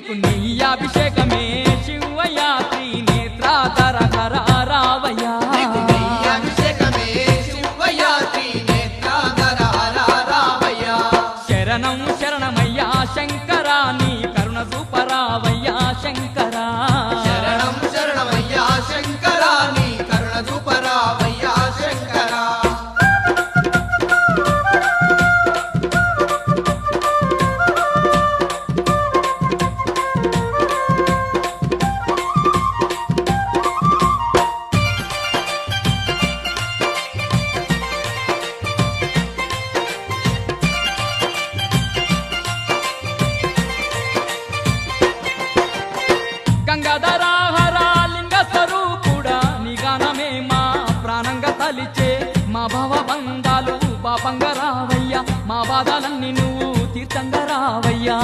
నీకు నెయ్యాభిషేకమే శివయ్య త్రినేత్రాధర హర రావయ్యా నీకు నెయ్యాభిషేకమే శివయ్య త్రినేత్రాధర హర రావయ్యా శరణం శరణమయ్యా శంకరా నీ కరుణ చూపరావయ్యా శంకరా శరణం శరణమయ్యా శంకరా నీ కరుణ చూపరావయ్యా శంకరా గంగాధరా హర లింగ స్వరూపుడా నీ గానమే మా ప్రాణంగా తలిచే మా భవ బంధాలు పాపంగా రావయ్యా మా బాధలన్నీ నువ్వు తీర్థంగా రావయ్యా